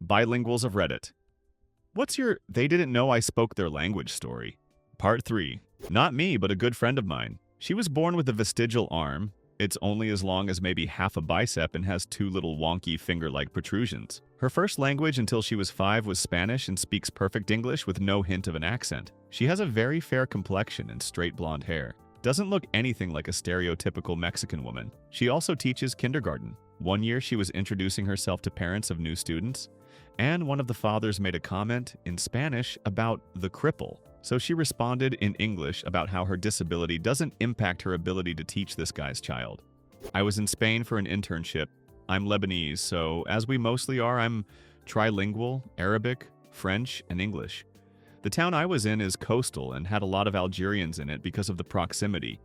Bilinguals of Reddit. What's your "they didn't know I spoke their language" story? Part 3. Not me, but a good friend of mine. She was born with a vestigial arm. It's only as long as maybe half a bicep and has two little wonky finger-like protrusions. Her first language until she was 5 was Spanish and speaks perfect English with no hint of an accent. She has a very fair complexion and straight blonde hair. Doesn't look anything like a stereotypical Mexican woman. She also teaches kindergarten. One year she was introducing herself to parents of new students, and one of the fathers made a comment in Spanish about the cripple. So she responded in English about how her disability doesn't impact her ability to teach this guy's child. I was in Spain for an internship. I'm Lebanese, so as we mostly are, I'm trilingual, Arabic, French, and English. The town I was in is coastal and had a lot of Algerians in it because of the proximity.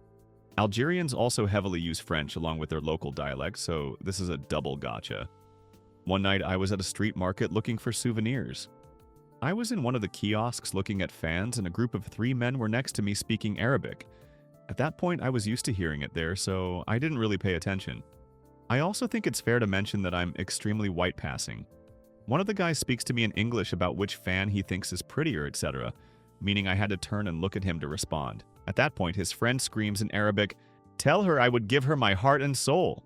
Algerians also heavily use French along with their local dialect, so this is a double gotcha. One night I was at a street market looking for souvenirs. I was in one of the kiosks looking at fans, and a group of 3 men were next to me speaking Arabic. At that point, I was used to hearing it there, so I didn't really pay attention. I also think it's fair to mention that I'm extremely white passing. One of the guys speaks to me in English about which fan he thinks is prettier, etc., meaning I had to turn and look at him to respond. At that point, his friend screams in Arabic, "Tell her I would give her my heart and soul."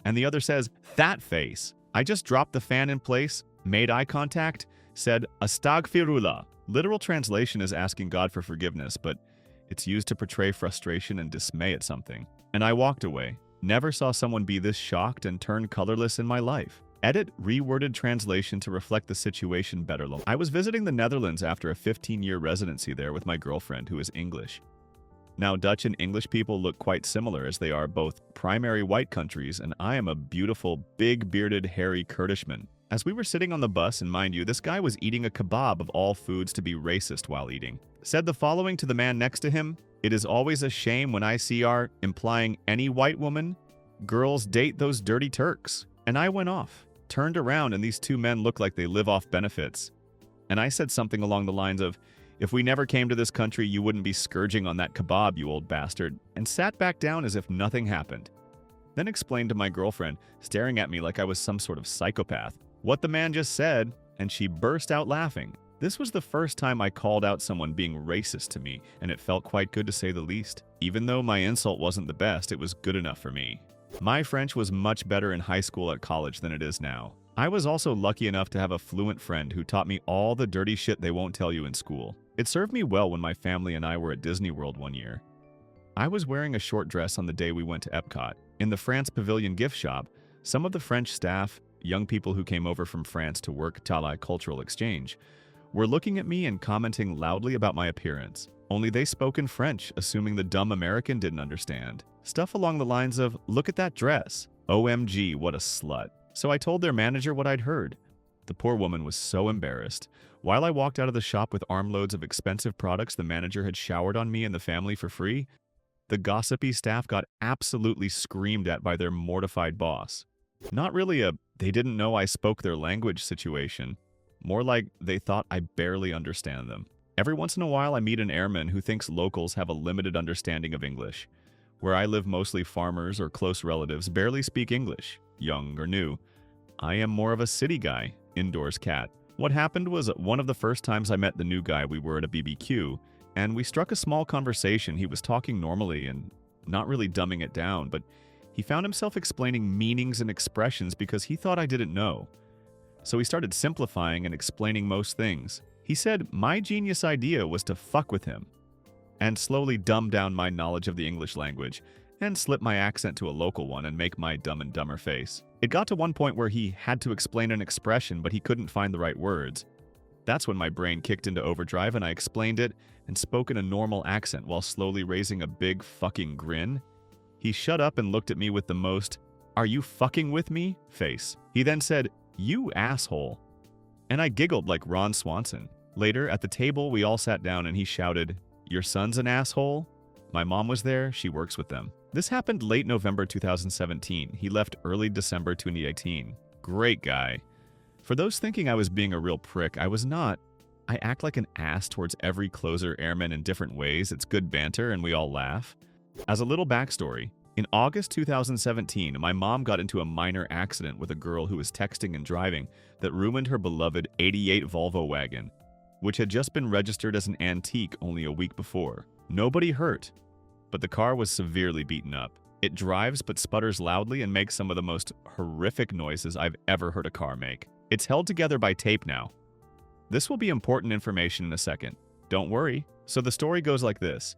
And the other says, "That face." I just dropped the fan in place, made eye contact, said, "Astagfirullah." Literal translation is asking God for forgiveness, but it's used to portray frustration and dismay at something. And I walked away. Never saw someone be this shocked and turn colorless in my life. Edit reworded translation to reflect the situation better. I was visiting the Netherlands after a 15-year residency there with my girlfriend, who is English. Now, Dutch and English people look quite similar as they are both primary white countries, and I am a beautiful, big-bearded, hairy Kurdishman. As we were sitting on the bus, and mind you, this guy was eating a kebab of all foods to be racist while eating, said the following to the man next to him: "It is always a shame when I see our," implying any white woman, "girls date those dirty Turks." And I went off, turned around, and these 2 men look like they live off benefits. And I said something along the lines of, "If we never came to this country, you wouldn't be scourging on that kebab, you old bastard," and sat back down as if nothing happened. Then explained to my girlfriend, staring at me like I was some sort of psychopath, what the man just said, and she burst out laughing. This was the first time I called out someone being racist to me, and it felt quite good to say the least. Even though my insult wasn't the best, it was good enough for me. My French was much better in high school at college than it is now. I was also lucky enough to have a fluent friend who taught me all the dirty shit they won't tell you in school. It served me well when my family and I were at Disney World one year. I was wearing a short dress on the day we went to Epcot. In the France Pavilion gift shop, some of the French staff, young people who came over from France to work Tala cultural exchange, were looking at me and commenting loudly about my appearance. Only they spoke in French, assuming the dumb American didn't understand. Stuff along the lines of, "Look at that dress. OMG, what a slut." So I told their manager what I'd heard. The poor woman was so embarrassed. While I walked out of the shop with armloads of expensive products the manager had showered on me and the family for free, the gossipy staff got absolutely screamed at by their mortified boss. Not really a "they didn't know I spoke their language" situation. More like they thought I barely understand them. Every once in a while I meet an airman who thinks locals have a limited understanding of English. Where I live, mostly farmers or close relatives barely speak English, young or new. I am more of a city guy, indoors cat. What happened was one of the first times I met the new guy, we were at a BBQ, and we struck a small conversation. He was talking normally and not really dumbing it down, but he found himself explaining meanings and expressions because he thought I didn't know. So he started simplifying and explaining most things. He said my genius idea was to fuck with him and slowly dumb down my knowledge of the English language and slip my accent to a local one and make my Dumb and Dumber face. It got to one point where he had to explain an expression, but he couldn't find the right words. That's when my brain kicked into overdrive and I explained it and spoke in a normal accent while slowly raising a big fucking grin. He shut up and looked at me with the most "are you fucking with me" face. He then said, "You asshole." And I giggled like Ron Swanson. Later, at the table, we all sat down and he shouted, "Your son's an asshole?" My mom was there, she works with them. This happened late November 2017. He left early December 2018. Great guy. For those thinking I was being a real prick, I was not. I act like an ass towards every closer airman in different ways. It's good banter and we all laugh. As a little backstory, In August 2017, my mom got into a minor accident with a girl who was texting and driving that ruined her beloved '88 Volvo wagon, which had just been registered as an antique only a week before. Nobody hurt, but the car was severely beaten up. It drives but sputters loudly and makes some of the most horrific noises I've ever heard a car make. It's held together by tape now. This will be important information in a second. Don't worry. So the story goes like this.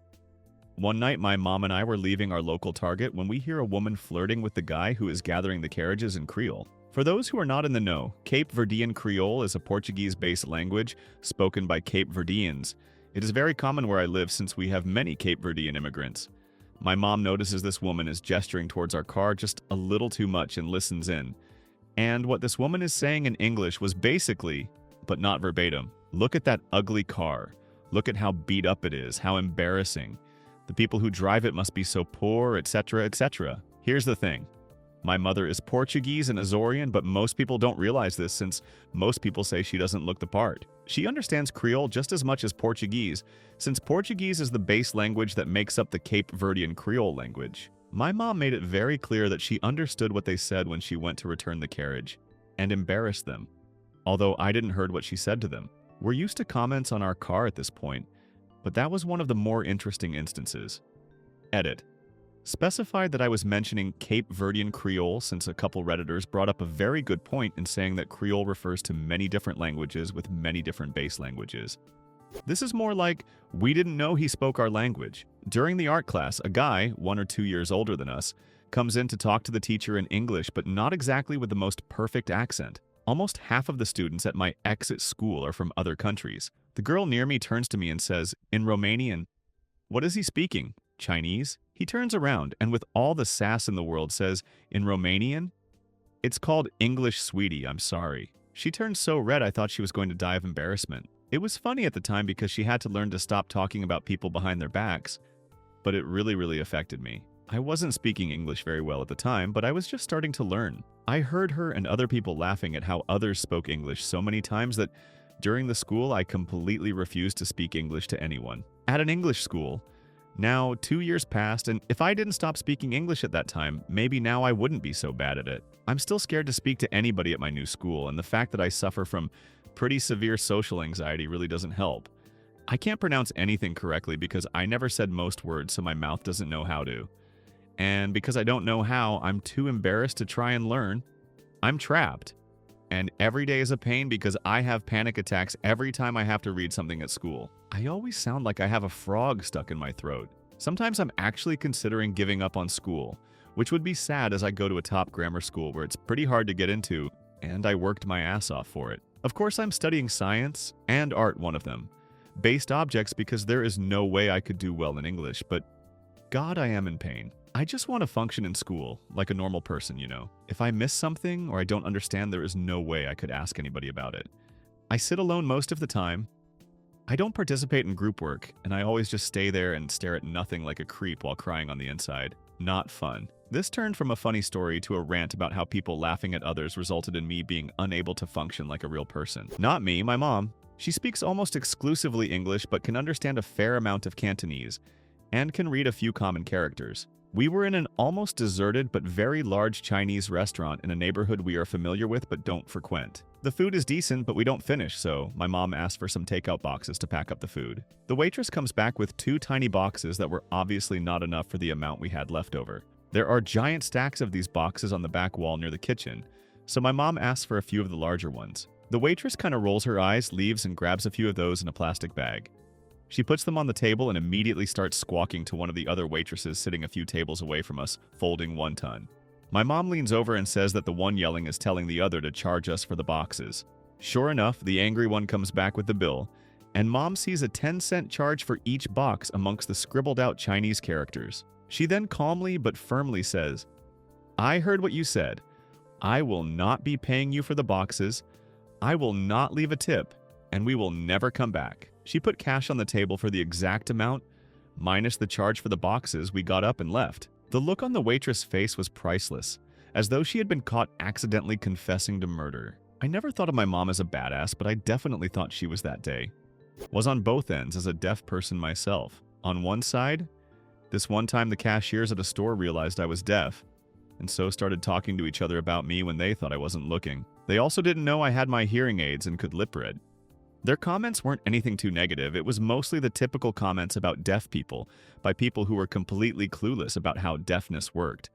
One night, my mom and I were leaving our local Target when we hear a woman flirting with the guy who is gathering the carriages in Creole. For those who are not in the know, Cape Verdean Creole is a Portuguese-based language spoken by Cape Verdeans. It is very common where I live since we have many Cape Verdean immigrants. My mom notices this woman is gesturing towards our car just a little too much and listens in. And what this woman is saying in English was basically, but not verbatim, look at that ugly car. Look at how beat up it is, how embarrassing. The people who drive it must be so poor, etc., etc. Here's the thing. My mother is Portuguese and Azorean, but most people don't realize this since most people say she doesn't look the part. She understands Creole just as much as Portuguese, since Portuguese is the base language that makes up the Cape Verdean Creole language. My mom made it very clear that she understood what they said when she went to return the carriage, and embarrassed them. Although I didn't heard what she said to them. We're used to comments on our car at this point, but that was one of the more interesting instances. Edit. Specified that I was mentioning Cape Verdean Creole since a couple Redditors brought up a very good point in saying that Creole refers to many different languages with many different base languages. This is more like, we didn't know he spoke our language. During the art class, a guy, 1 or 2 years older than us, comes in to talk to the teacher in English, but not exactly with the most perfect accent. Almost half of the students at my exit school are from other countries. The girl near me turns to me and says, in Romanian, "What is he speaking? Chinese?" He turns around and with all the sass in the world says, in Romanian, "It's called English, sweetie, I'm sorry." She turned so red I thought she was going to die of embarrassment. It was funny at the time because she had to learn to stop talking about people behind their backs, but it really affected me. I wasn't speaking English very well at the time, but I was just starting to learn. I heard her and other people laughing at how others spoke English so many times that during the school I completely refused to speak English to anyone. At an English school, now 2 years passed, and if I didn't stop speaking English at that time, maybe now I wouldn't be so bad at it. I'm still scared to speak to anybody at my new school, and the fact that I suffer from pretty severe social anxiety really doesn't help. I can't pronounce anything correctly because I never said most words, so my mouth doesn't know how to. And because I don't know how, I'm too embarrassed to try and learn. I'm trapped. And every day is a pain because I have panic attacks every time I have to read something at school. I always sound like I have a frog stuck in my throat. Sometimes I'm actually considering giving up on school, which would be sad as I go to a top grammar school where it's pretty hard to get into, and I worked my ass off for it. Of course, I'm studying science and art, one of them. Based objects because there is no way I could do well in English, but God, I am in pain. I just want to function in school, like a normal person, you know. If I miss something or I don't understand, there is no way I could ask anybody about it. I sit alone most of the time. I don't participate in group work, and I always just stay there and stare at nothing like a creep while crying on the inside. Not fun. This turned from a funny story to a rant about how people laughing at others resulted in me being unable to function like a real person. Not me, my mom. She speaks almost exclusively English but can understand a fair amount of Cantonese and can read a few common characters. We were in an almost deserted but very large Chinese restaurant in a neighborhood we are familiar with but don't frequent. The food is decent, but we don't finish, so my mom asked for some takeout boxes to pack up the food. The waitress comes back with 2 tiny boxes that were obviously not enough for the amount we had left over. There are giant stacks of these boxes on the back wall near the kitchen, so my mom asks for a few of the larger ones. The waitress kind of rolls her eyes, leaves, and grabs a few of those in a plastic bag. She puts them on the table and immediately starts squawking to one of the other waitresses sitting a few tables away from us, folding 1 ton. My mom leans over and says that the one yelling is telling the other to charge us for the boxes. Sure enough, the angry one comes back with the bill, and Mom sees a 10-cent charge for each box amongst the scribbled-out Chinese characters. She then calmly but firmly says, "I heard what you said. I will not be paying you for the boxes. I will not leave a tip, and we will never come back." She put cash on the table for the exact amount, minus the charge for the boxes. We got up and left. The look on the waitress' face was priceless, as though she had been caught accidentally confessing to murder. I never thought of my mom as a badass, but I definitely thought she was that day. Was on both ends as a deaf person myself. On one side, This one time the cashiers at a store realized I was deaf, and so started talking to each other about me when they thought I wasn't looking. They also didn't know I had my hearing aids and could lip read. Their comments weren't anything too negative. It was mostly the typical comments about deaf people by people who were completely clueless about how deafness worked.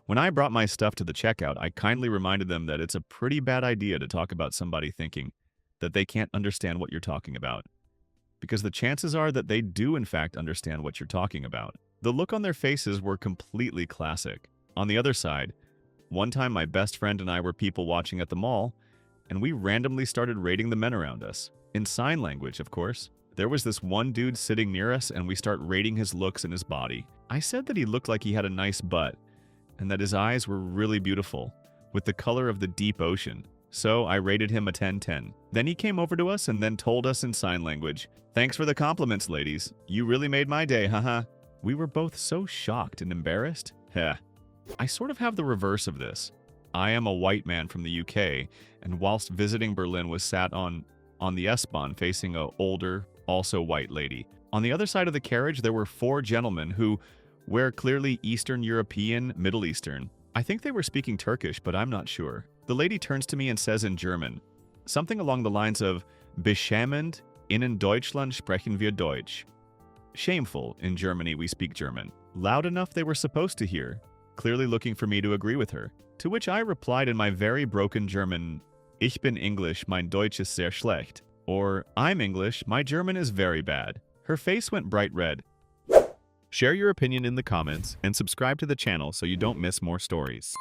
When I brought my stuff to the checkout, I kindly reminded them that it's a pretty bad idea to talk about somebody thinking that they can't understand what you're talking about, because the chances are that they do in fact understand what you're talking about. The look on their faces were completely classic. On the other side, one time my best friend and I were people watching at the mall, and we randomly started rating the men around us. In sign language, of course. There was this one dude sitting near us, and we start rating his looks and his body. I said that he looked like he had a nice butt, and that his eyes were really beautiful, with the color of the deep ocean. So I rated him a 10/10. Then he came over to us and then told us in sign language, "Thanks for the compliments, ladies. You really made my day, haha." We were both so shocked and embarrassed. Heh. I sort of have the reverse of this. I am a white man from the UK, and whilst visiting Berlin was sat on the S-Bahn facing a older, also white lady. On the other side of the carriage, there were 4 gentlemen who were clearly Eastern European, Middle Eastern. I think they were speaking Turkish, but I'm not sure. The lady turns to me and says in German, something along the lines of, "Beschämend, in Deutschland sprechen wir Deutsch." Shameful, in Germany we speak German. Loud enough they were supposed to hear, clearly looking for me to agree with her. To which I replied in my very broken German, "Ich bin English, mein Deutsch ist sehr schlecht." Or, "I'm English, my German is very bad." Her face went bright red. Share your opinion in the comments and subscribe to the channel so you don't miss more stories.